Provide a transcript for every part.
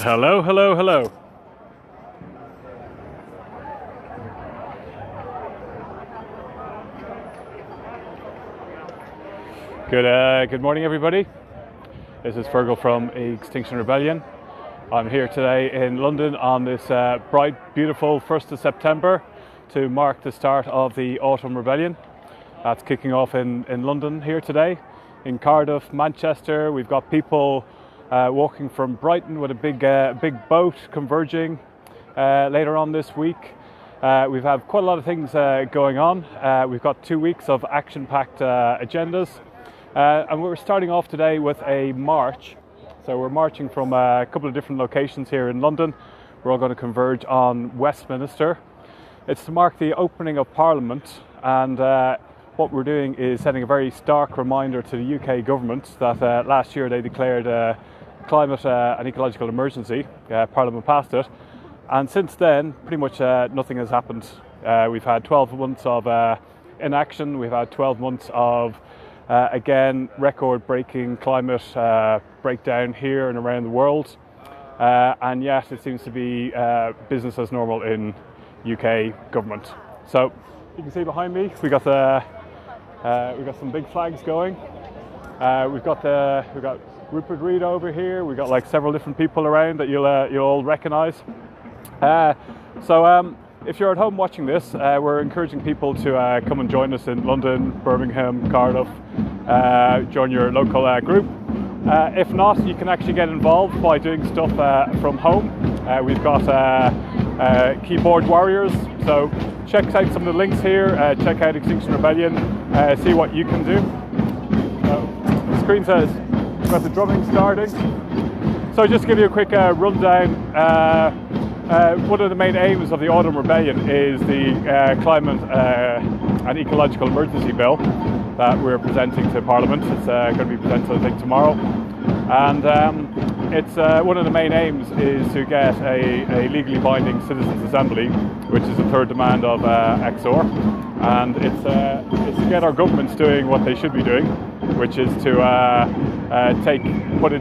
Hello, hello, hello. Good morning, everybody. This is Fergal from Extinction Rebellion. I'm here today in London on this bright, beautiful 1st of September to mark the start of the Autumn Rebellion. That's kicking off in London here today. In Cardiff, Manchester, we've got people walking from Brighton with a big boat converging later on this week. We've had quite a lot of things going on. We've got 2 weeks of action-packed agendas. And we're starting off today with a march. So we're marching from a couple of different locations here in London. We're all going to converge on Westminster. It's to mark the opening of Parliament, and what we're doing is sending a very stark reminder to the UK government that last year they declared climate and ecological emergency. Parliament passed it, and since then pretty much nothing has happened. We've had 12 months of inaction. We've had 12 months of again record-breaking climate breakdown here and around the world, and yet it seems to be business as normal in UK government. So you can see behind me we got some big flags going. We've got Rupert Reed over here. We've got like several different people around that you'll all recognise. So if you're at home watching this, we're encouraging people to come and join us in London, Birmingham, Cardiff. Join your local group. If not, you can actually get involved by doing stuff from home. We've got keyboard warriors, so check out some of the links here. Check out Extinction Rebellion, see what you can do. The screen says we've got the drumming starting. So just to give you a quick rundown, one of the main aims of the Autumn Rebellion is the climate and ecological emergency bill that we're presenting to Parliament. It's going to be presented, I think, tomorrow. And it's one of the main aims is to get a legally binding citizens' assembly, which is the third demand of XOR. And it's to get our governments doing what they should be doing, which is to put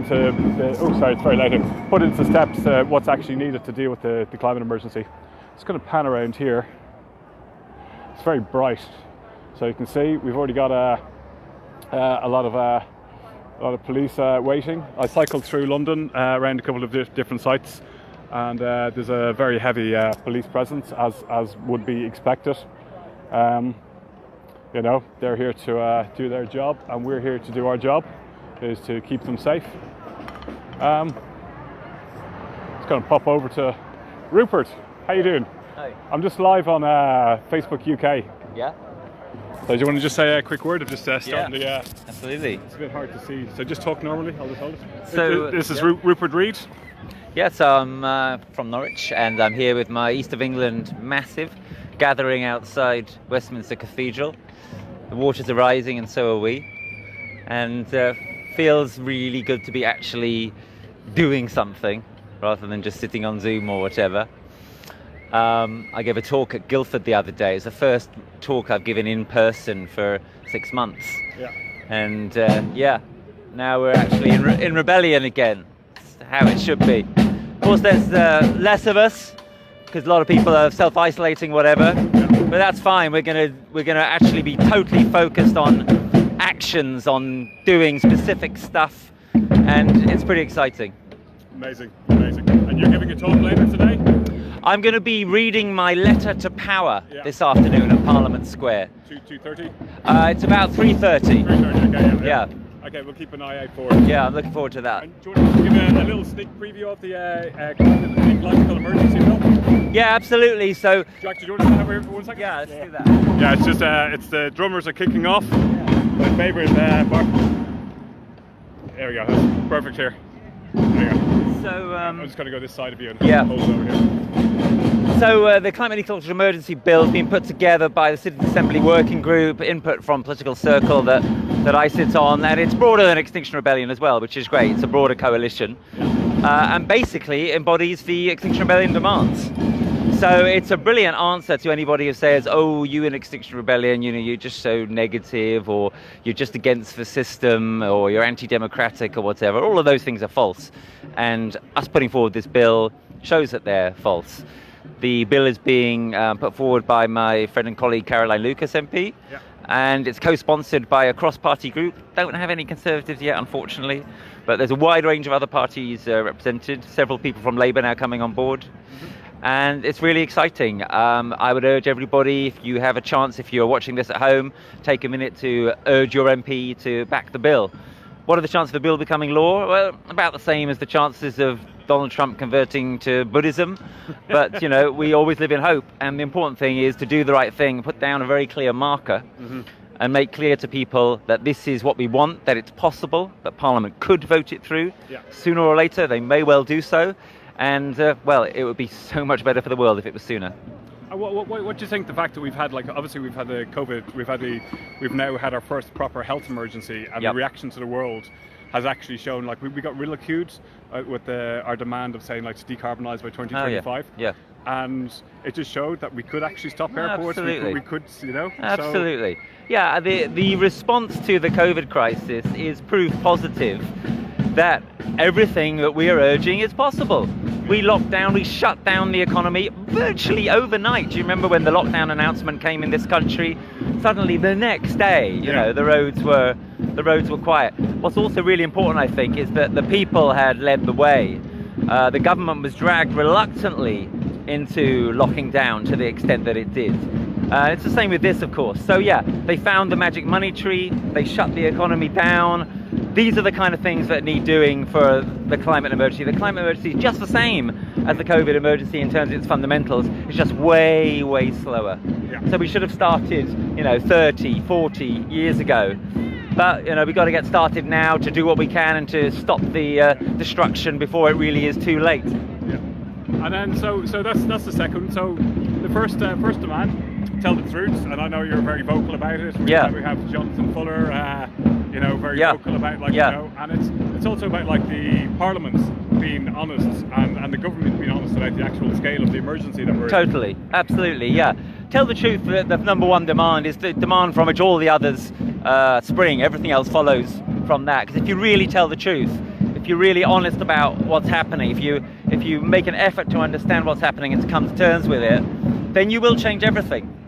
into steps what's actually needed to deal with the climate emergency. It's going to pan around here. It's very bright, so you can see we've already got a lot of police waiting. I cycled through London around a couple of different sites, and there's a very heavy police presence, as would be expected. You know, they're here to do their job, and we're here to do our job, is to keep them safe. Just going to pop over to Rupert. How you doing? Hi. I'm just live on Facebook UK. Yeah. So do you want to just say a quick word of just starting yeah, absolutely. It's a bit hard to see, so just talk normally. I'll just hold it. So this is Rupert Reed. Yeah, so I'm from Norwich, and I'm here with my East of England Massive, gathering outside Westminster Cathedral. The waters are rising, and so are we, and feels really good to be actually doing something rather than just sitting on Zoom or whatever. I gave a talk at Guildford the other day. It's the first talk I've given in person for 6 months. Yeah. And now we're actually in rebellion again. It's how it should be. Of course, there's less of us because a lot of people are self-isolating, whatever. But that's fine. We're gonna actually be totally focused on actions, on doing specific stuff, and it's pretty exciting. Amazing, amazing. And you're giving a talk later today? I'm going to be reading my letter to power this afternoon at Parliament Square. 2:30? It's about 3:30. 3:30, okay, Yeah. Okay, we'll keep an eye out for it. Yeah, I'm looking forward to that. And do you want to give a little sneak preview of the ecological emergency bill? Yeah, absolutely. So, Do you want to stand over here for 1 second? yeah, let's do that. Yeah, it's just it's the drummers are kicking off. My favourite part. There we go. That's perfect here. There you go. So, I'm just going to go this side of you and Yeah. hold it over here. So the Climate and Ecological Emergency Bill has been put together by the Citizens Assembly Working Group, input from political circle that I sit on, and it's broader than Extinction Rebellion as well, which is great. It's a broader coalition, and basically embodies the Extinction Rebellion demands. So it's a brilliant answer to anybody who says, oh, you in Extinction Rebellion, you're just so negative, or you're just against the system, or you're anti-democratic, or whatever. All of those things are false. And us putting forward this bill shows that they're false. The bill is being put forward by my friend and colleague Caroline Lucas MP, and it's co-sponsored by a cross-party group. Don't have any Conservatives yet, unfortunately, but there's a wide range of other parties represented, several people from Labour now coming on board. And it's really exciting. I would urge everybody, if you have a chance, if you're watching this at home, take a minute to urge your MP to back the bill. What are the chances of the bill becoming law? Well, about the same as the chances of Donald Trump converting to Buddhism. But, we always live in hope. And the important thing is to do the right thing, put down a very clear marker, and make clear to people that this is what we want, that it's possible, that Parliament could vote it through. Sooner or later, they may well do so. And, well, it would be so much better for the world if it was sooner. What do you think the fact that we've had, obviously we've had the COVID, we've now had our first proper health emergency, and the reaction to the world has actually shown, we got ridiculed with our demand of saying, to decarbonise by 2025. And it just showed that we could actually stop airports. Absolutely. We could, Absolutely. Yeah, the response to the COVID crisis is proof positive that everything that we are urging is possible. We locked down, we shut down the economy virtually overnight. Do you remember when the lockdown announcement came in this country? Suddenly the next day, the roads were quiet. What's also really important, I think, is that the people had led the way. The government was dragged reluctantly into locking down to the extent that it did. It's the same with this, of course. So yeah, they found the magic money tree, they shut the economy down. These are the kind of things that need doing for the climate emergency. The climate emergency is just the same as the COVID emergency in terms of its fundamentals. It's just way, way slower. So we should have started, 30, 40 years ago. But, we've got to get started now to do what we can and to stop the destruction before it really is too late. And then, so that's the second. So the first demand, tell the truth, and I know you're very vocal about it. We have Jonathan Fuller, very vocal about and it's also about the Parliament being honest and the government being honest about the actual scale of the emergency that we're in. Totally, absolutely, yeah. Tell the truth. The number one demand is the demand from which all the others spring. Everything else follows from that. Because if you really tell the truth, if you're really honest about what's happening, if you make an effort to understand what's happening and to come to terms with it, then you will change everything.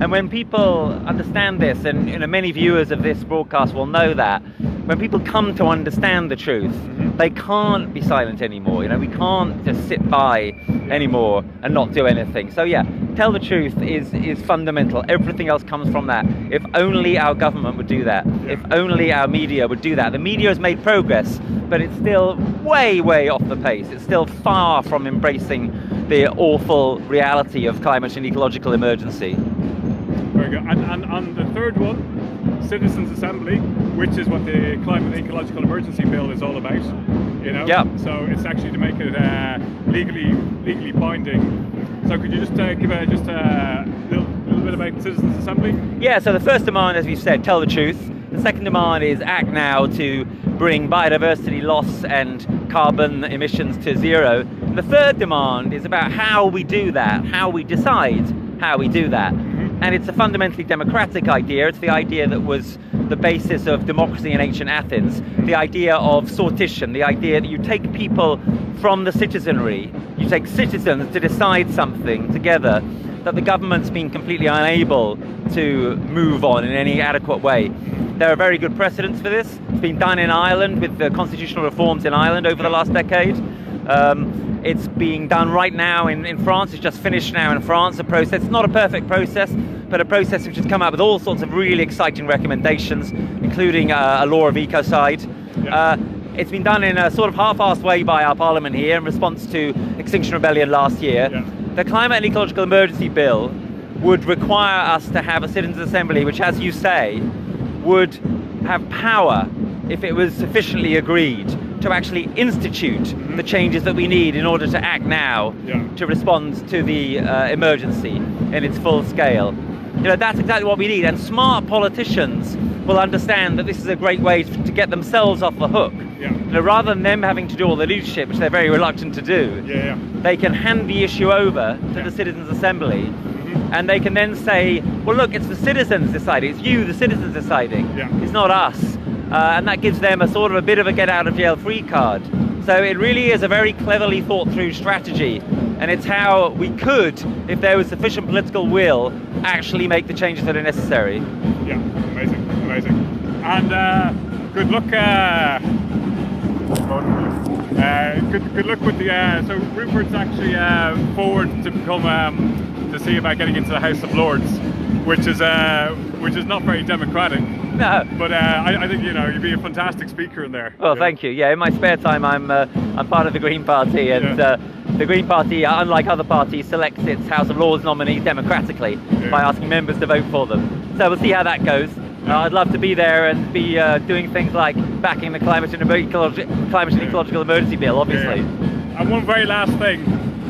And when people understand this, and many viewers of this broadcast will know that, when people come to understand the truth, they can't be silent anymore. We can't just sit by anymore and not do anything. So yeah, tell the truth is fundamental. Everything else comes from that. If only our government would do that. If only our media would do that. The media has made progress, but it's still way, way off the pace. It's still far from embracing the awful reality of climate and ecological emergency. Very good. And on the third one, Citizens Assembly, which is what the Climate and Ecological Emergency Bill is all about, So it's actually to make it legally binding. So could you just give a little bit about Citizens Assembly? Yeah. So the first demand, as we've said, tell the truth. The second demand is act now to bring biodiversity loss and carbon emissions to zero. And the third demand is about how we do that, how we decide how we do that. And it's a fundamentally democratic idea. It's the idea that was the basis of democracy in ancient Athens, the idea of sortition, the idea that you take people from the citizenry, you take citizens to decide something together that the government's been completely unable to move on in any adequate way. There are very good precedents for this. It's been done in Ireland with the constitutional reforms in Ireland over the last decade. It's being done right now in France. It's just finished now in France, a process. It's not a perfect process, but a process which has come up with all sorts of really exciting recommendations, including a law of ecocide. It's been done in a sort of half-assed way by our Parliament here in response to Extinction Rebellion last year. The Climate and Ecological Emergency Bill would require us to have a Citizens' Assembly which, as you say, would have power, if it was sufficiently agreed, to actually institute the changes that we need in order to act now to respond to the emergency in its full scale. That's exactly what we need, and smart politicians will understand that this is a great way to get themselves off the hook Yeah. You know, rather than them having to do all the leadership, which they're very reluctant to do, they can hand the issue over to the Citizens' Assembly, and they can then say, well, look, it's the citizens deciding. It's you, the citizens deciding. It's not us. And that gives them a sort of a bit of a get-out-of-jail-free card. So it really is a very cleverly thought-through strategy, and it's how we could, if there was sufficient political will, actually make the changes that are necessary. Yeah, amazing, amazing. And good luck. Good luck with the. So Rupert's actually forward to become to see about getting into the House of Lords, which is not very democratic. No, but I think you'd be a fantastic speaker in there. Well, thank you. Yeah, in my spare time, I'm part of the Green Party, and the Green Party, unlike other parties, selects its House of Lords nominees democratically by asking members to vote for them. So we'll see how that goes. I'd love to be there and be doing things like backing the climate and ecological emergency bill, obviously. And one very last thing,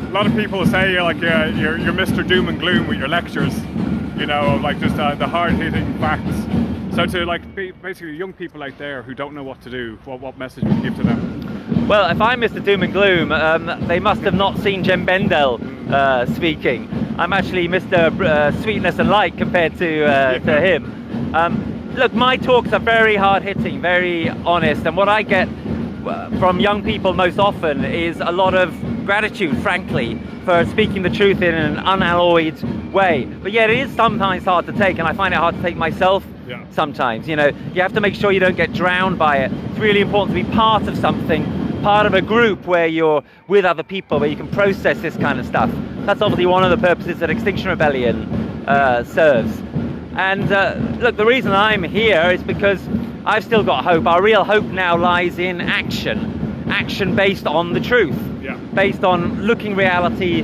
a lot of people say you're Mr. Doom and Gloom with your lectures, like just the hard-hitting facts. So to basically young people out there who don't know what to do, what message would you give to them? Well, if I'm Mr. Doom and Gloom, they must have not seen Jem Bendell speaking. I'm actually Mr. Sweetness and Light compared to him. Look, my talks are very hard-hitting, very honest, and what I get from young people most often is a lot of gratitude, frankly, for speaking the truth in an unalloyed way. But yet it is sometimes hard to take, and I find it hard to take myself sometimes. You have to make sure you don't get drowned by it. It's really important to be part of something, part of a group where you're with other people, where you can process this kind of stuff. That's obviously one of the purposes that Extinction Rebellion serves. And look, the reason I'm here is because I've still got hope. Our real hope now lies in action based on the truth, based on looking reality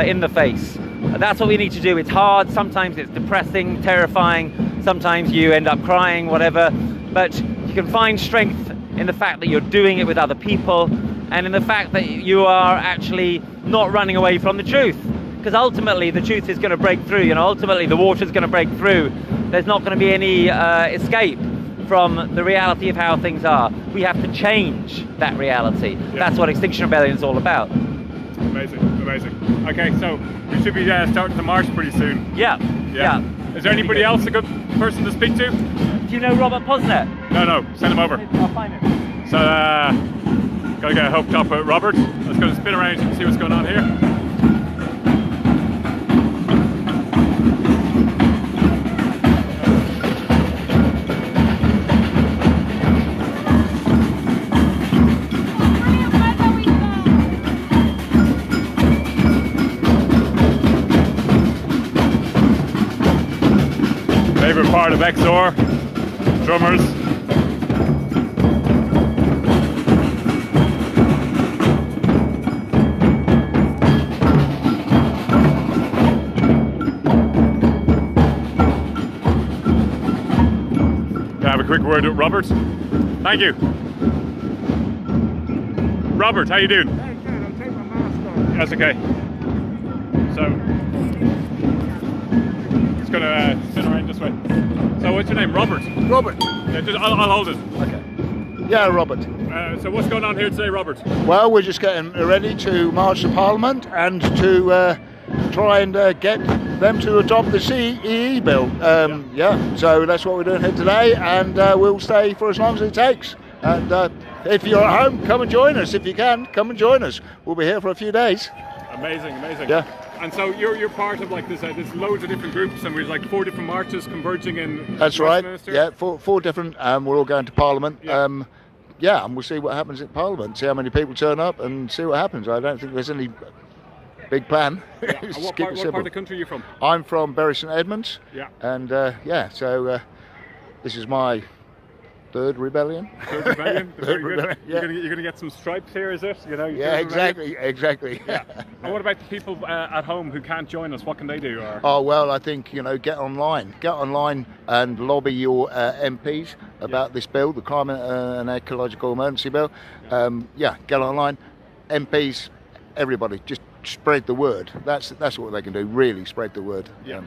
in the face. That's what we need to do. It's hard, sometimes it's depressing, terrifying, sometimes you end up crying, whatever, but you can find strength in the fact that you're doing it with other people, and in the fact that you are actually not running away from the truth. Because ultimately the truth is going to break through, ultimately the water is going to break through. There's not going to be any escape from the reality of how things are. We have to change that reality. That's what Extinction Rebellion is all about. Amazing, amazing. Okay, so we should be starting to march pretty soon. Yeah. Is there anybody else, a good person to speak to? Do you know Robert Posnet? No, send him over. I'll find him. So, gotta get hooked up with Robert. Let's go spin around and see what's going on here. Favorite part of XOR, drummers. Can I have a quick word with Robert? Thank you. Robert, how you doing? Hey, good. I'm taking my mask off. That's okay. So, it's gonna sit around this way. So, what's your name? Robert? Robert. Yeah, I'll hold it. Okay. Yeah, Robert. So, what's going on here today, Robert? Well, we're just getting ready to march to Parliament and to try and get them to adopt the CEE bill. So that's what we're doing here today, and we'll stay for as long as it takes. And if you're at home, come and join us. If you can, come and join us. We'll be here for a few days. Amazing. Yeah. And so you're part of like this. There's loads of different groups, and we've like 4 different marches converging in. That's right. Westminster. Yeah, four different. We're all going to Parliament. Yeah. And we'll see what happens at Parliament. See how many people turn up, and see what happens. I don't think there's any big plan. Yeah. And what part of the country are you from? I'm from Bury St Edmunds. Yeah. And so this is my third rebellion. Third rebellion. Third rebellion. Yeah. You're gonna get some stripes here, is it? Yeah, exactly. Yeah. And what about the people at home who can't join us? What can they do? Or? Oh well, I think get online and lobby your MPs about this bill, the climate and ecological emergency bill. Get online, MPs, everybody, just spread the word. That's what they can do. Really spread the word. Yeah.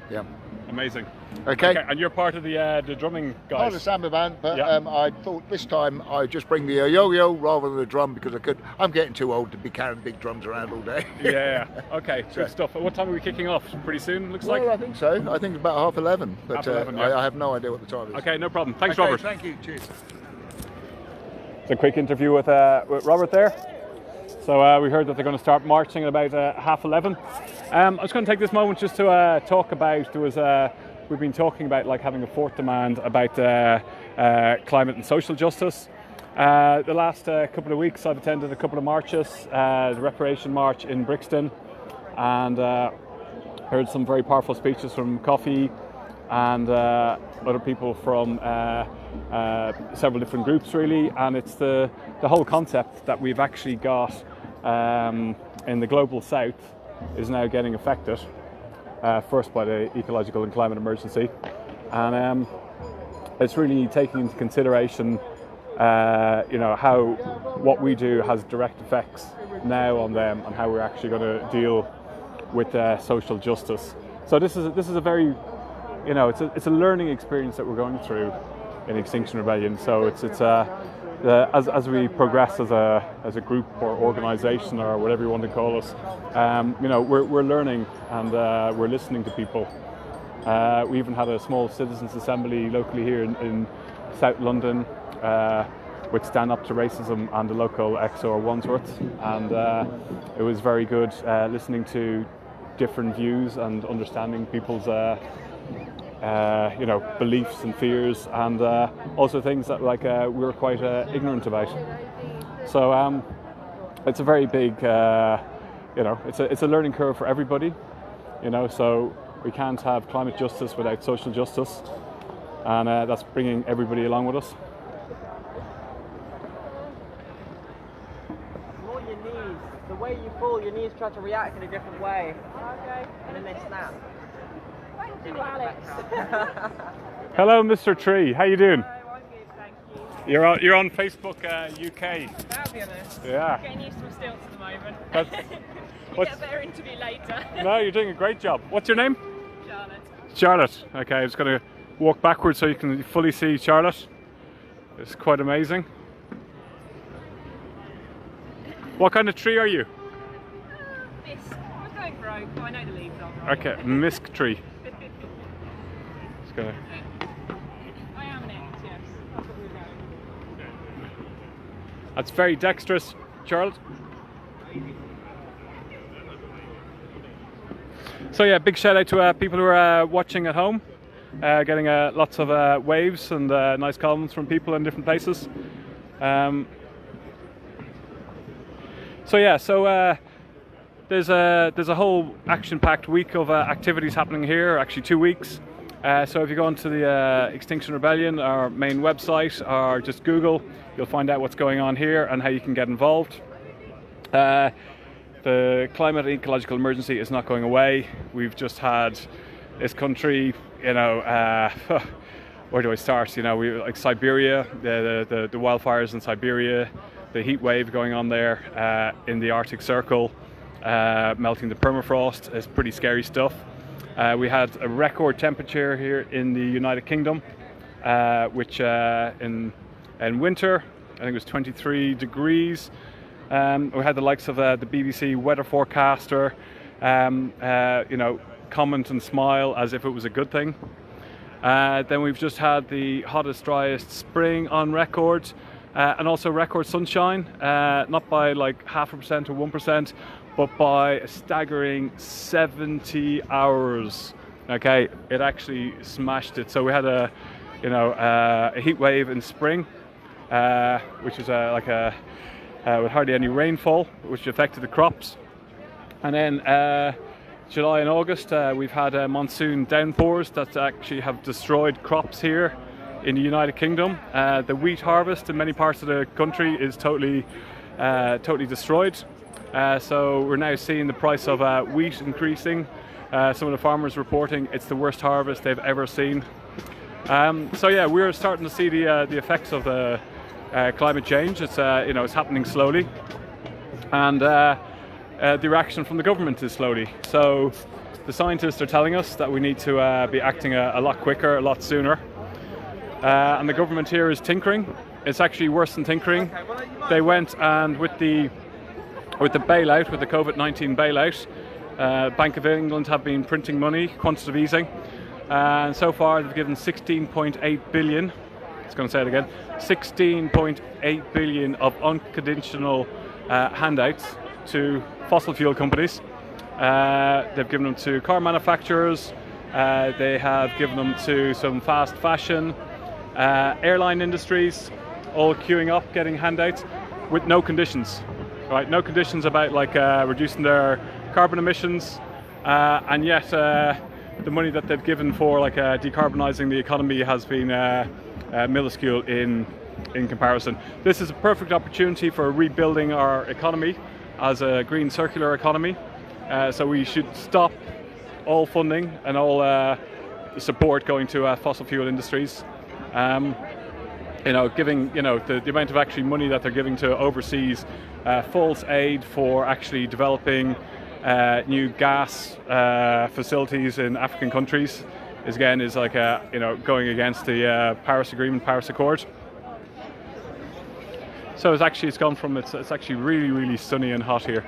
Amazing. Okay. And you're part of the drumming guys. Not a samba band, but Yeah. I thought this time I'd just bring the yo-yo rather than the drum because I'm getting too old to be carrying big drums around all day. Yeah. Okay. Good stuff. What time are we kicking off? Pretty soon, looks like. Well, I think so. I think it's about 11:30, but 11:30, yeah. I have no idea what the time is. Okay, no problem. Thanks, Okay, Robert. Thank you. Cheers. It's a quick interview with Robert there. So we heard that they're going to start marching at about 11:30. I was going to take this moment just to talk about, we've been talking about like having a fourth demand about climate and social justice. The last couple of weeks I've attended a couple of marches, the Reparation March in Brixton, and heard some very powerful speeches from Coffee and other people from several different groups really, and it's the whole concept that we've actually got in the global south is now getting affected first by the ecological and climate emergency, and it's really taking into consideration how what we do has direct effects now on them and how we're actually going to deal with social justice. So this is a very it's a learning experience that we're going through in Extinction Rebellion. So it's as we progress as a group or organisation or whatever you want to call us, we're learning and we're listening to people. We even had a small citizens' assembly locally here in South London with Stand Up to Racism and the local XR Wandsworth, and it was very good listening to different views and understanding people's beliefs and fears, and also things that we were quite ignorant about. So it's a very big, it's a learning curve for everybody. So we can't have climate justice without social justice, and that's bringing everybody along with us. More your knees. The way you fall, your knees try to react in a different way. Okay. And then they snap. Thank you, Alex. Hello, Mr. Tree. How you doing? Hello, I'm good, thank you. You're on Facebook UK. Fabulous. Yeah. Getting used to some stilts at the moment. What's- Get a better interview later. No, you're doing a great job. What's your name? Charlotte. Charlotte. Okay, I'm just going to walk backwards so you can fully see Charlotte. It's quite amazing. What kind of tree are you? Bisque. I was going for oak, but I know the leaves are right. Okay, misc tree. Just gonna... I am next, yes. That's what we're going. That's very dexterous, Charlotte. So yeah, big shout out to people who are watching at home, getting lots of waves and nice comments from people in different places. There's a whole action-packed week of activities happening here, actually 2 weeks. So if you go onto the Extinction Rebellion, our main website, or just Google, you'll find out what's going on here and how you can get involved. The climate and ecological emergency is not going away. We've just had this country, where do I start? We like Siberia, the wildfires in Siberia, the heat wave going on there in the Arctic Circle, melting the permafrost is pretty scary stuff. We had a record temperature here in the United Kingdom, which in winter, I think it was 23 degrees. We had the likes of the BBC weather forecaster, comment and smile as if it was a good thing. Then we've just had the hottest, driest spring on record, and also record sunshine, not by like 0.5% or 1%, but by a staggering 70 hours. Okay, it actually smashed it. So we had a heat wave in spring, which is with hardly any rainfall, which affected the crops. And then July and August, we've had monsoon downpours that actually have destroyed crops here in the United Kingdom. The wheat harvest in many parts of the country is totally destroyed. So we're now seeing the price of wheat increasing. Some of the farmers reporting it's the worst harvest they've ever seen. So yeah, we're starting to see the effects of the climate change. It's it's happening slowly, and the reaction from the government is slowly. So the scientists are telling us that we need to be acting a lot quicker, a lot sooner. And the government here is tinkering. It's actually worse than tinkering. They went and with the bailout, with the COVID-19 bailout, Bank of England have been printing money, quantitative easing, and so far they've given 16.8 billion. I was going to say it again. 16.8 billion of unconditional handouts to fossil fuel companies. They've given them to car manufacturers. They have given them to some fast fashion, airline industries, all queuing up, getting handouts with no conditions, right? No conditions about like reducing their carbon emissions, and yet the money that they've given for like decarbonising the economy has been minuscule in comparison. This is a perfect opportunity for rebuilding our economy as a green circular economy. So we should stop all funding and all support going to fossil fuel industries. Giving the amount of actually money that they're giving to overseas false aid for actually developing new gas facilities in African countries is like going against the Paris Agreement, Paris Accord. So it's actually really sunny and hot here.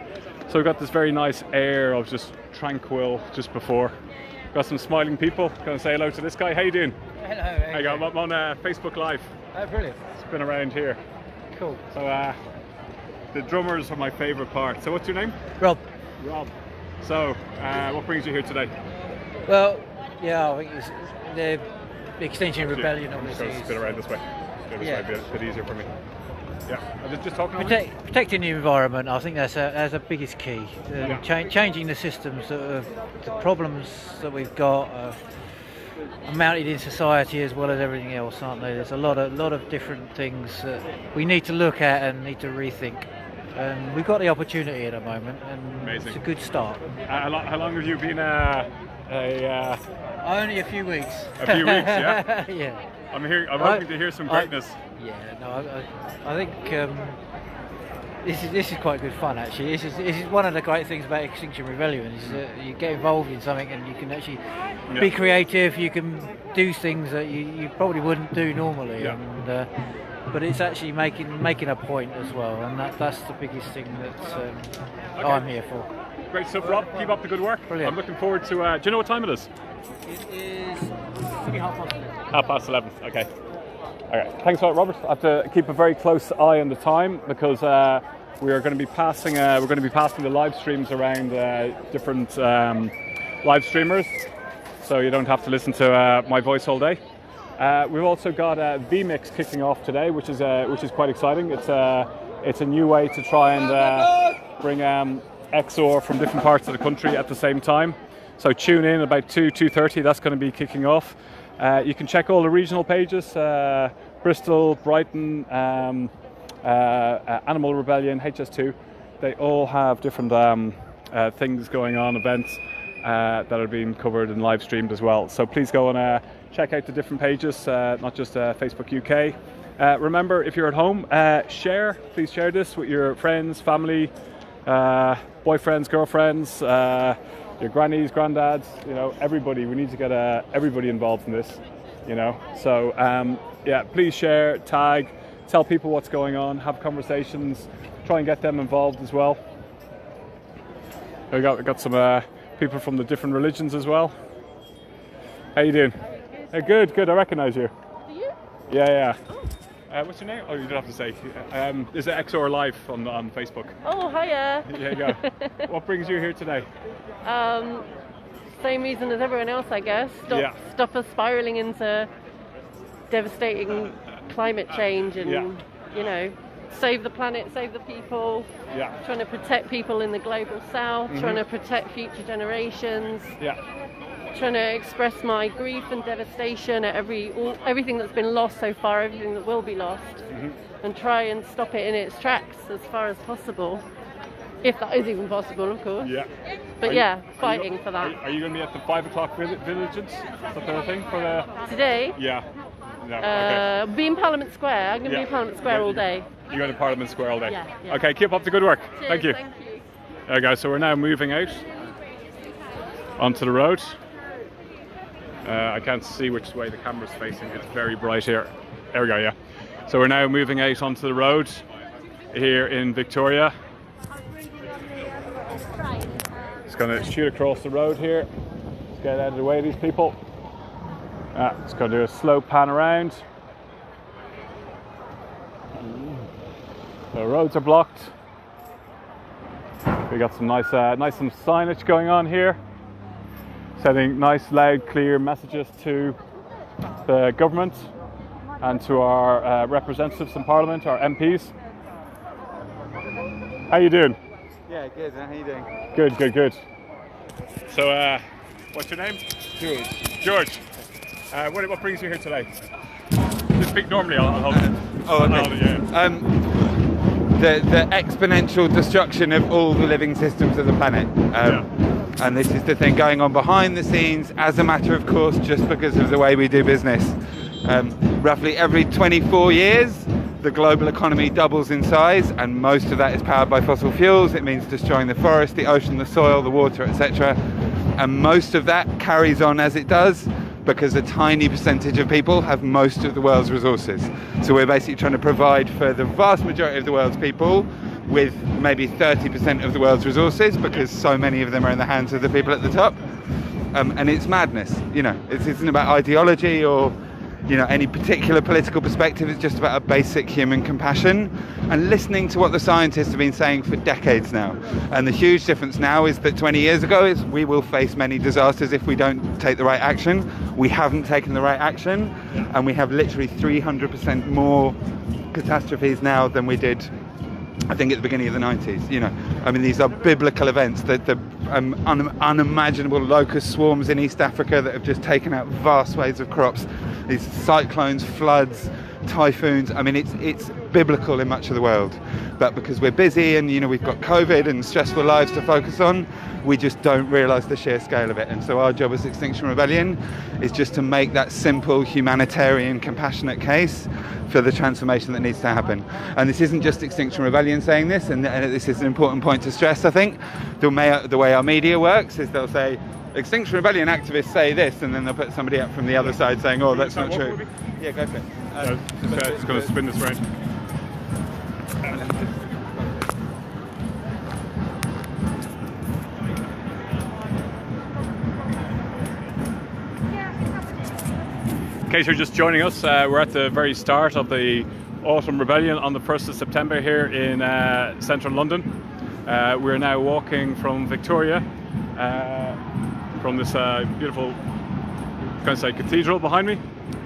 So we've got this very nice air of just tranquil just before. Got some smiling people. Gonna say hello to this guy. How you doing? Hello. I'm on Facebook Live. Oh, brilliant. Spin around here. Cool. So the drummers are my favourite part. So what's your name? Rob. So what brings you here today? Well, yeah, I think it's the Extinction Rebellion obviously. Just spin around this way. This way a bit easier for me. Yeah, I was just talking. Protecting the environment, I think that's the biggest key. Changing the systems, the problems that we've got are mounted in society as well as everything else, aren't they? There's a lot of different things that we need to look at and need to rethink. And we've got the opportunity at the moment, and amazing. It's a good start. How long have you been Only a few weeks. A few weeks, yeah. Yeah. I'm hoping to hear some greatness. I think this is quite good fun actually. This is one of the great things about Extinction Rebellion is that you get involved in something and you can actually be creative. You can do things that you probably wouldn't do normally, but it's actually making a point as well, and that's the biggest thing that I'm here for. Great stuff, Rob. Keep up the good work. Brilliant. I'm looking forward to. Do you know what time it is? It is 11:30. 11:30. Okay. All right. Thanks a lot, Robert. I have to keep a very close eye on the time because we are going to be passing. We're going to be passing the live streams around different live streamers, so you don't have to listen to my voice all day. We've also got Vmix kicking off today, which is quite exciting. It's a new way to try and bring XOR from different parts of the country at the same time. So tune in about 2:30. That's going to be kicking off. You can check all the regional pages: Bristol, Brighton, Animal Rebellion, HS2. They all have different things going on, events that are being covered and live streamed as well. So please go and check out the different pages, not just Facebook UK. Remember, if you're at home, please share this with your friends, family, boyfriends, girlfriends, your grannies, granddads, everybody. We need to get everybody involved in this, So please share, tag, tell people what's going on, have conversations, try and get them involved as well. We got some people from the different religions as well. How you doing? Hey, good. I recognise you. Do you? Yeah. What's your name? Oh, you don't have to say. Is it XOR Live on Facebook? Oh, hiya. There you go. What brings you here today? Same reason as everyone else, I guess. Stop us spiralling into devastating climate change and, save the planet, save the people. Yeah. Trying to protect people in the global south, trying to protect future generations. Yeah. Trying to express my grief and devastation at everything that's been lost so far, everything that will be lost, and try and stop it in its tracks as far as possible, if that is even possible, of course. Yeah. But fighting for that. Are you going to be at the 5 o'clock vigilance? Is that the thing for the today? Yeah. No, okay. Be in Parliament Square. I'm going to be in Parliament Square all day. You're going to Parliament Square all day. Yeah. Okay. Keep up the good work. Cheers, Thank you. Thank you. There we go, so we're now moving out onto the road. I can't see which way the camera's facing, it's very bright here. There we go, yeah. So we're now moving out onto the road here in Victoria. Just going to shoot across the road here. Let's get out of the way of these people. Just going to do a slow pan around. The roads are blocked. We got some nice some signage going on here, sending nice, loud, clear messages to the government and to our representatives in Parliament, our MPs. How you doing? Yeah, good. How you doing? Good, good, good. So, what's your name? George. George. What brings you here today? Just speak normally. I'll hold it. Okay. The exponential destruction of all the living systems of the planet. And this is the thing going on behind the scenes as a matter of course just because of the way we do business. Roughly every 24 years the global economy doubles in size, and most of that is powered by fossil fuels. It means destroying the forest, the ocean, the soil, the water, etc. And most of that carries on as it does because a tiny percentage of people have most of the world's resources. So we're basically trying to provide for the vast majority of the world's people with maybe 30% of the world's resources because so many of them are in the hands of the people at the top. And it's madness, you know. It isn't about ideology or, you know, any particular political perspective. It's just about a basic human compassion and listening to what the scientists have been saying for decades now. And the huge difference now is that 20 years ago is we will face many disasters if we don't take the right action. We haven't taken the right action, and we have literally 300% more catastrophes now than we did, I think, at the beginning of the 90s. You know, I mean, these are biblical events. The unimaginable locust swarms in East Africa that have just taken out vast swathes of crops. These cyclones, floods, typhoons. I mean, it's biblical in much of the world. But because we're busy and, you know, we've got COVID and stressful lives to focus on, we just don't realise the sheer scale of it. And so our job as Extinction Rebellion is just to make that simple, humanitarian, compassionate case for the transformation that needs to happen. And this isn't just Extinction Rebellion saying this, and this is an important point to stress, I think. The way our media works is they'll say, Extinction Rebellion activists say this, and then they'll put somebody up from the other side saying, oh, that's not true. Yeah, go for it. Just going to spin this round. In case you're just joining us, we're at the very start of the Autumn Rebellion on the 1st of September here in central London. We're now walking from Victoria, from this beautiful cathedral behind me,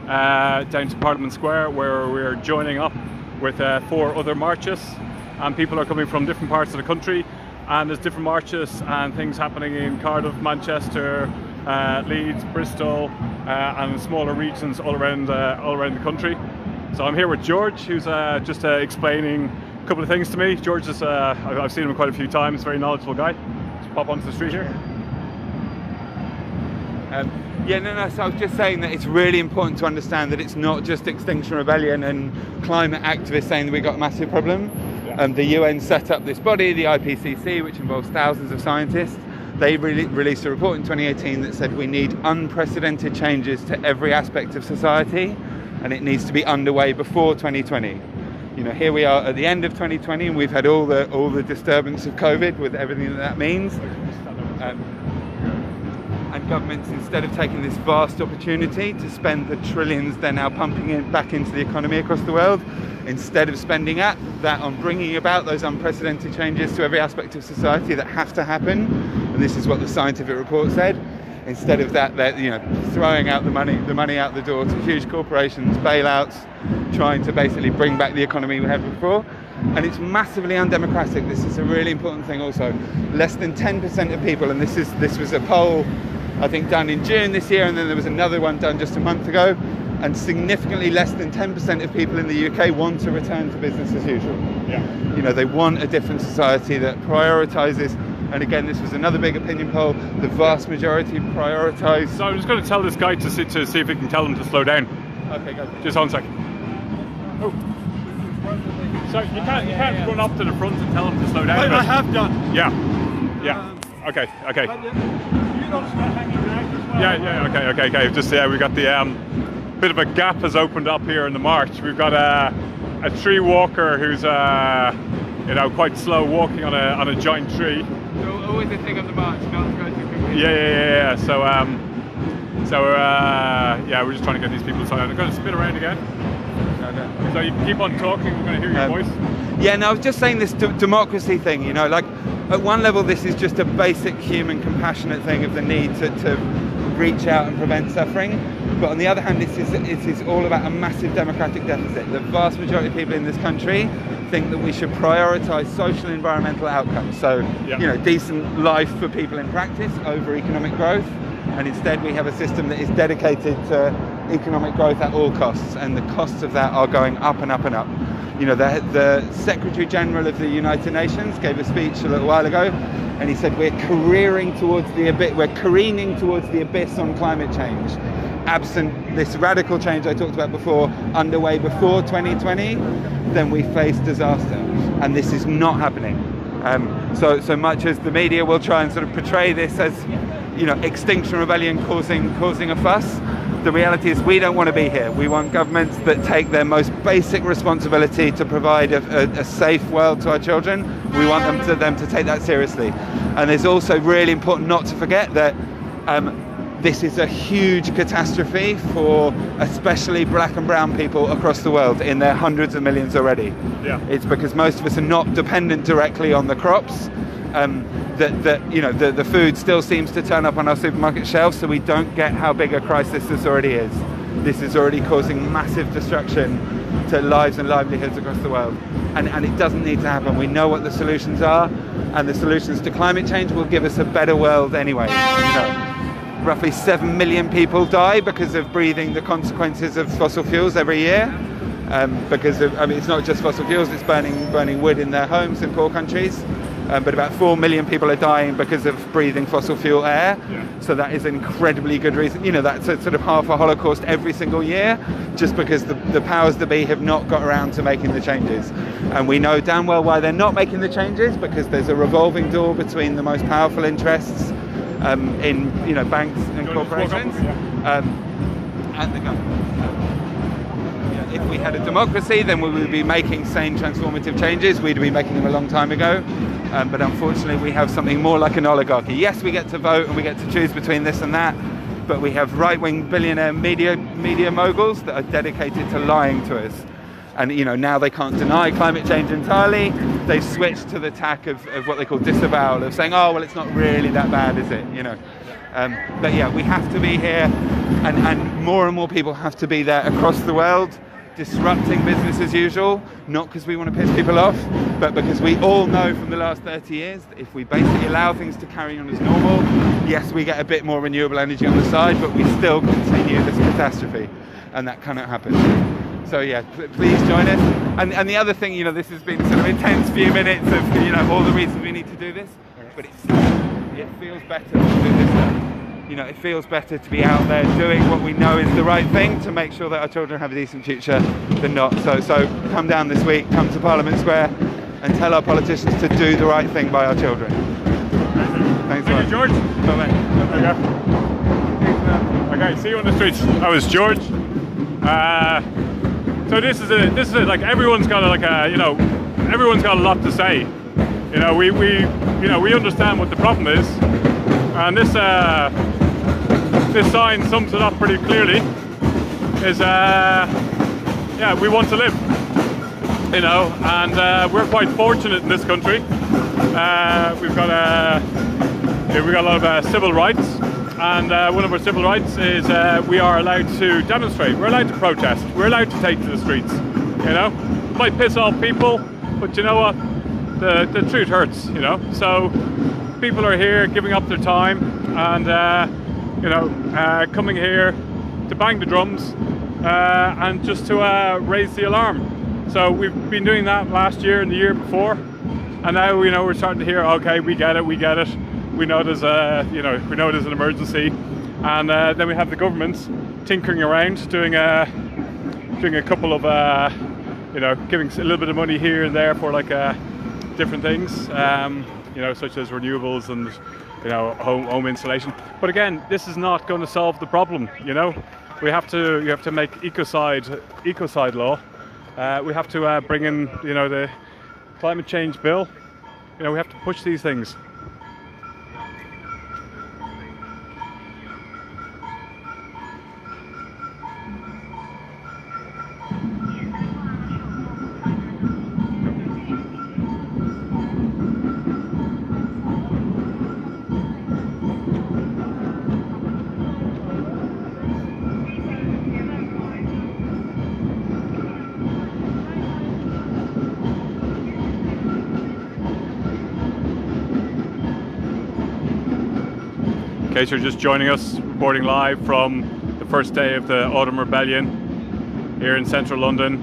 down to Parliament Square, where we're joining up with 4 other marches, and people are coming from different parts of the country, and there's different marches and things happening in Cardiff, Manchester, Leeds, Bristol, and smaller regions all around the country. So I'm here with George, who's just explaining a couple of things to me. George is, I've seen him quite a few times, very knowledgeable guy. Let's pop onto the street here. So I was just saying that it's really important to understand that it's not just Extinction Rebellion and climate activists saying that we've got a massive problem. The UN set up this body, the IPCC, which involves thousands of scientists. They released a report in 2018 that said we need unprecedented changes to every aspect of society, and it needs to be underway before 2020. You know, here we are at the end of 2020, and we've had all the disturbance of COVID with everything that means. And governments, instead of taking this vast opportunity to spend the trillions they're now pumping back into the economy across the world, instead of spending that on bringing about those unprecedented changes to every aspect of society that have to happen, and this is what the scientific report said, instead of that, they're, you know, throwing out the money out the door to huge corporations, bailouts, trying to basically bring back the economy we had before. And it's massively undemocratic. This is a really important thing also. Less than 10% of people, and this was a poll I think done in June this year, and then there was another one done just a month ago, and significantly less than 10% of people in the UK want to return to business as usual. Yeah. You know, they want a different society that prioritises, and again, this was another big opinion poll, the vast majority prioritise. So I'm just going to tell this guy to see if we can tell him to slow down. Okay, go. Just 1 second. Oh. So you can't run up to the front and tell him to slow down. I have done. Yeah. Yeah. Okay. Okay. But you don't start hanging back as well. Yeah. Okay. Just we got the bit of a gap has opened up here in the march. We've got a tree walker who's quite slow walking on a giant tree. So always the thing of the march, not to go too quickly. Yeah. We're just trying to get these people started. I'm going to spin around again. So you keep on talking. We're going to hear your voice. Yeah, no, I was just saying this democracy thing. Like at one level, this is just a basic human, compassionate thing of the need to reach out and prevent suffering. But on the other hand, it is all about a massive democratic deficit. The vast majority of people in this country think that we should prioritise social and environmental outcomes. So, decent life for people in practice over economic growth. And instead we have a system that is dedicated to economic growth at all costs, and the costs of that are going up and up and up. The Secretary General of the United Nations gave a speech a little while ago, and he said we're careening towards the abyss on climate change. Absent this radical change I talked about before, underway before 2020, then we face disaster, and this is not happening. So much as the media will try and sort of portray this as Extinction Rebellion causing a fuss, the reality is we don't want to be here. We want governments that take their most basic responsibility to provide a safe world to our children. We want them to take that seriously. And it's also really important not to forget that this is a huge catastrophe for especially black and brown people across the world, in their hundreds of millions already. Yeah. It's because most of us are not dependent directly on the crops. The food still seems to turn up on our supermarket shelves, so we don't get how big a crisis this already is. This is already causing massive destruction to lives and livelihoods across the world, and it doesn't need to happen. We know what the solutions are, and the solutions to climate change will give us a better world anyway. Roughly 7 million people die because of breathing the consequences of fossil fuels every year. It's not just fossil fuels, it's burning wood in their homes in poor countries. But about 4 million people are dying because of breathing fossil fuel air. Yeah. So that is an incredibly good reason. That's a sort of half a Holocaust every single year, just because the powers that be have not got around to making the changes. And we know damn well why they're not making the changes, because there's a revolving door between the most powerful interests in banks and corporations and the government. If we had a democracy, then we would be making sane transformative changes. We'd be making them a long time ago. But unfortunately, we have something more like an oligarchy. Yes, we get to vote and we get to choose between this and that, but we have right-wing billionaire media moguls that are dedicated to lying to us. And now they can't deny climate change entirely. They've switched to the tack of what they call disavowal, of saying, oh, well, it's not really that bad, is it? But yeah, we have to be here, and more people have to be there across the world, disrupting business as usual, not because we want to piss people off, but because we all know from the last 30 years that if we basically allow things to carry on as normal, yes, we get a bit more renewable energy on the side, but we still continue this catastrophe, and that cannot happen. So yeah, please join us. And the other thing, this has been sort of intense few minutes of all the reasons we need to do this, but it feels better to do this stuff. It feels better to be out there doing what we know is the right thing to make sure that our children have a decent future than not. So come down this week, come to Parliament Square, and tell our politicians to do the right thing by our children. Thanks so much. Thank you, George. Bye-bye. Okay, see you on the streets. That was George. So this is it. Like everyone's got everyone's got a lot to say. We understand what the problem is, and this sign sums it up pretty clearly. Is we want to live, and we're quite fortunate in this country. We've got a lot of civil rights, and one of our civil rights is we are allowed to demonstrate, we're allowed to protest, we're allowed to take to the streets. It might piss off people, but you know what? The truth hurts. So people are here giving up their time and coming here to bang the drums and just to raise the alarm. So we've been doing that last year and the year before, and now we're starting to hear, okay, we get it. We know there's there's an emergency, and then we have the governments tinkering around, doing a couple of giving a little bit of money here and there for different things. you know, such as renewables and, you know, home installation. But again, this is not going to solve the problem. You know, you have to make ecocide law. We have to bring in, you know, the climate change bill. You know, we have to push these things. In case you're just joining us, reporting live from the first day of the Autumn Rebellion here in central London,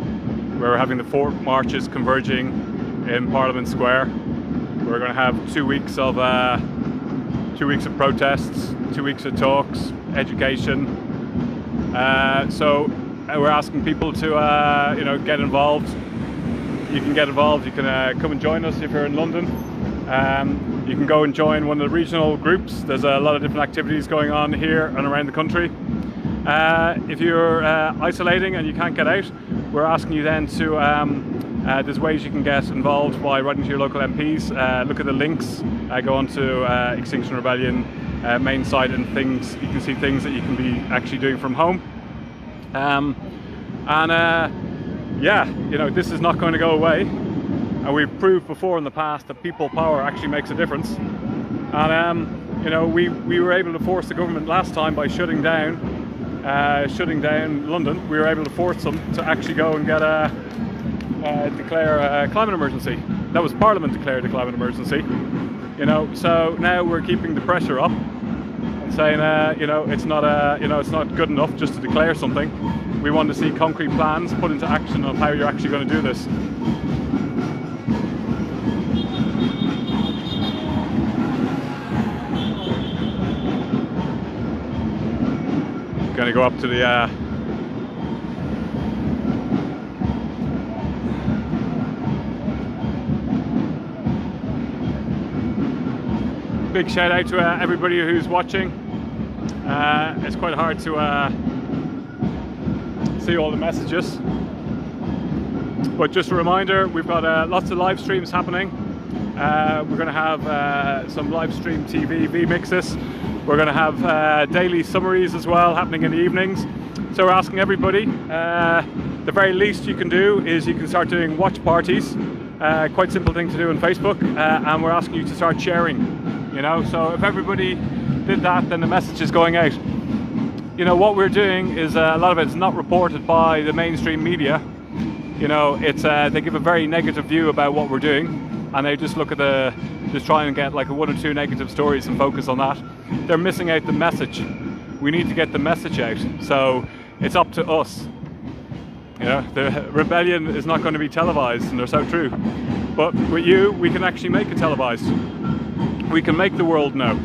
where we're having the 4 marches converging in Parliament Square. We're going to have 2 weeks of protests, 2 weeks of talks, education. So we're asking people to you know, get involved. You can get involved. You can come and join us if you're in London. You can go and join one of the regional groups. There's a lot of different activities going on here and around the country. If you're isolating and you can't get out, we're asking you then to, there's ways you can get involved by writing to your local MPs. Look at the links, go on to Extinction Rebellion main site, and things, you can see things that you can be actually doing from home. Yeah, you know, this is not going to go away. And we've proved before in the past that people power actually makes a difference. And you know, we were able to force the government last time by shutting down London. We were able to force them to actually go and get declare a climate emergency. That was Parliament declared a climate emergency. You know, so now we're keeping the pressure up and saying, you know, it's not it's not good enough just to declare something. We want to see concrete plans put into action of how you're actually going to do this. Going to go up to the big shout out to everybody who's watching. It's quite hard to see all the messages, but just a reminder, we've got lots of live streams happening. We're going to have some live stream TV Vmixes. We're going to have daily summaries as well happening in the evenings. So we're asking everybody, the very least you can do is you can start doing watch parties. Quite simple thing to do on Facebook, and we're asking you to start sharing. You know, so if everybody did that, then the message is going out. You know, what we're doing is a lot of it's not reported by the mainstream media. You know, it's they give a very negative view about what we're doing, and they just look at just try and get like 1 or 2 negative stories and focus on that. They're missing out the message. We need to get the message out. So it's up to us. You know, the rebellion is not going to be televised, and they're so true. But with you, we can actually make it televised. We can make the world know.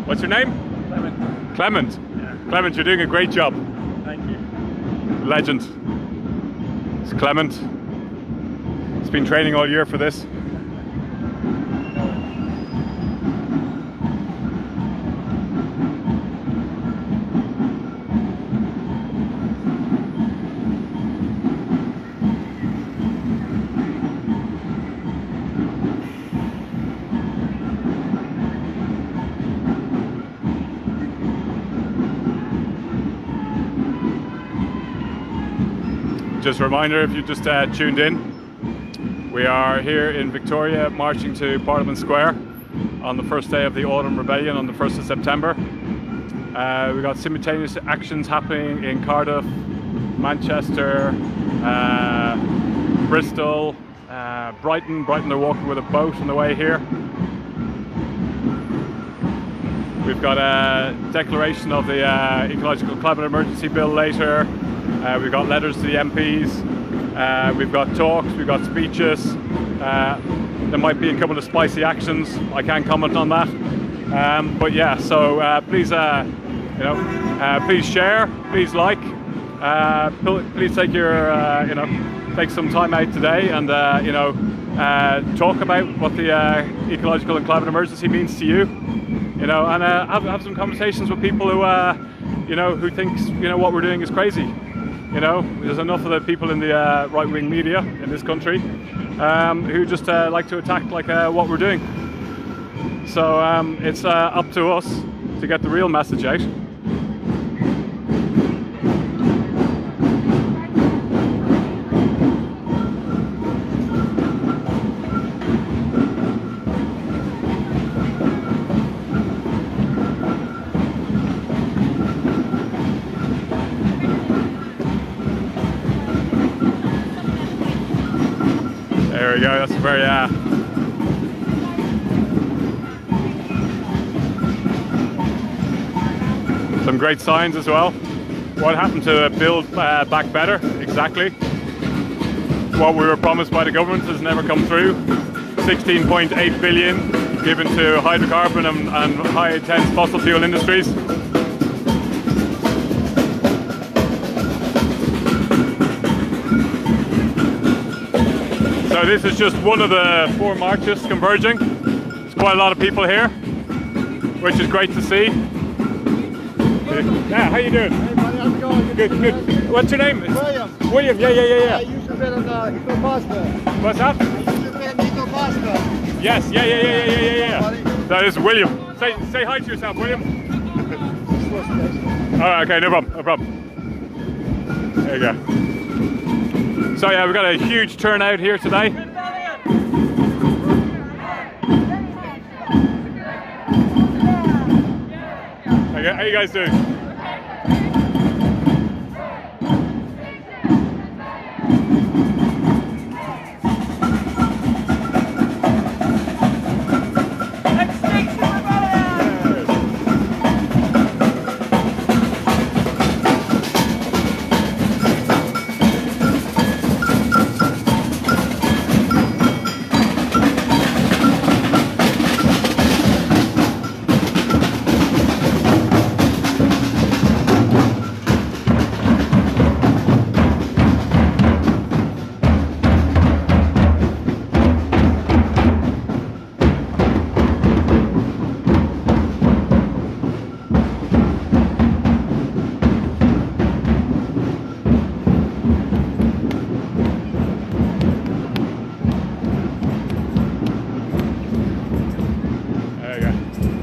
What's your name? Clement. Clement. Yeah. Clement, you're doing a great job. Thank you. Legend. It's Clement. He's been training all year for this. Just a reminder, if you just tuned in, we are here in Victoria marching to Parliament Square on the first day of the Autumn Rebellion on the 1st of September. We've got simultaneous actions happening in Cardiff, Manchester, Bristol, Brighton. They're walking with a boat on the way here. We've got a declaration of the Ecological Climate Emergency Bill later. We've got letters to the MPs. We've got talks, we've got speeches. There might be a couple of spicy actions. I can't comment on that. But yeah, so please, please share, please like. Please take your, take some time out today and talk about what the ecological and climate emergency means to you. And have some conversations with people who, who thinks what we're doing is crazy. There's enough of the people in the right-wing media in this country who just like to attack what we're doing. So it's up to us to get the real message out. There we go, that's a very some great signs as well. What happened to Build Back Better? Exactly. What we were promised by the government has never come through. 16.8 billion given to hydrocarbon and high intense fossil fuel industries. So this is just one of the 4 marches converging. There's quite a lot of people here, which is great to see. Yeah, how you doing? Hey buddy, how's it going? Good, good. What's your name? William. William, yeah. I used to be in Eco-Pasta. What's that? I used to be in Eco-Pasta. Yes, yeah. That is William. Say hi to yourself, William. Alright, okay, no problem. There you go. So yeah, we've got a huge turnout here today. How you guys doing? Extinction, Rebelión!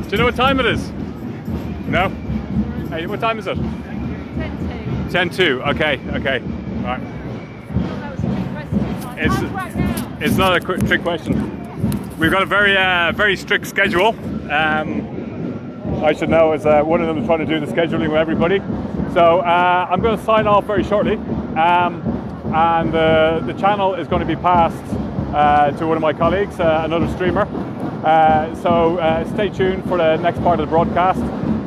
Do you know what time it is? No? Hey, what time is it? 10-2. 10-2, okay. Right. That was a trick question. It's not a trick question. We've got a very strict schedule. I should know as one of them is trying to do the scheduling with everybody. So I'm going to sign off very shortly. And the channel is going to be passed to one of my colleagues, another streamer. So stay tuned for the next part of the broadcast.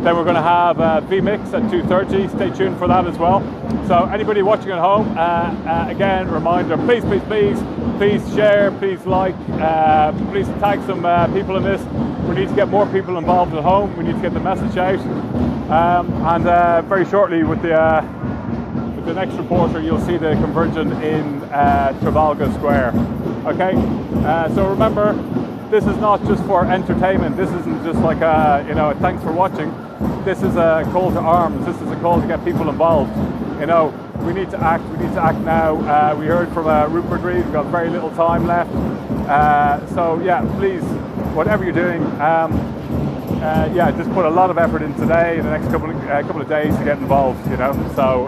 Then we're going to have Vmix at 2:30. Stay tuned for that as well. So anybody watching at home, again, reminder, please share, please like, please tag some people in this. We need to get more people involved at home. We need to get the message out. And very shortly with the next reporter, you'll see the convergence in Trafalgar Square. Okay, so remember, this is not just for entertainment. This isn't just like a thanks for watching. This is a call to arms. This is a call to get people involved. We need to act. We need to act now. We heard from Rupert Reed. We've got very little time left. So yeah, please, whatever you're doing, just put a lot of effort in today and the next couple of days to get involved. So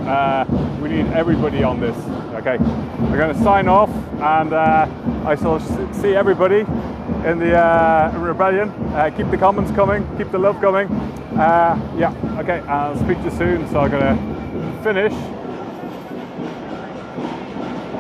we need everybody on this. Okay, we're going to sign off, and I shall see everybody in the Rebellion. Keep the comments coming, keep the love coming. Okay, I'll speak to you soon. So I'm going to finish